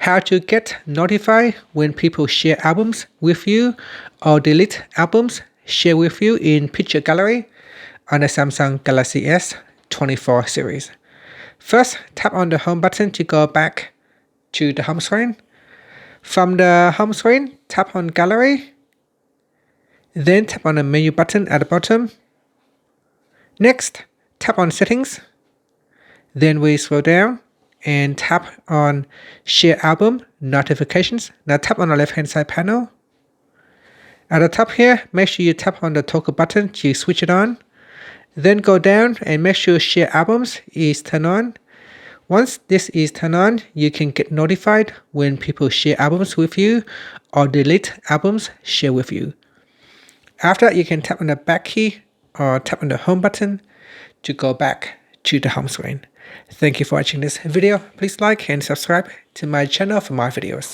how to get notified when people share albums with you or delete albums shared with you in picture gallery on the Samsung Galaxy S24 series. First, tap on the home button to go back to the home screen. From the home screen, tap on gallery. Then tap on the menu button at the bottom. Next, tap on settings. Then we scroll down and tap on share album notifications. Now tap on the left hand side panel. At the top here, make sure you tap on the toggle button to switch it on. Then go down and make sure share albums is turned on. Once this is turned on, you can get notified when people share albums with you or delete albums shared with you. After that, you can tap on the back key or tap on the home button to go back to the home screen. Thank you for watching this video. Please like and subscribe to my channel for more videos.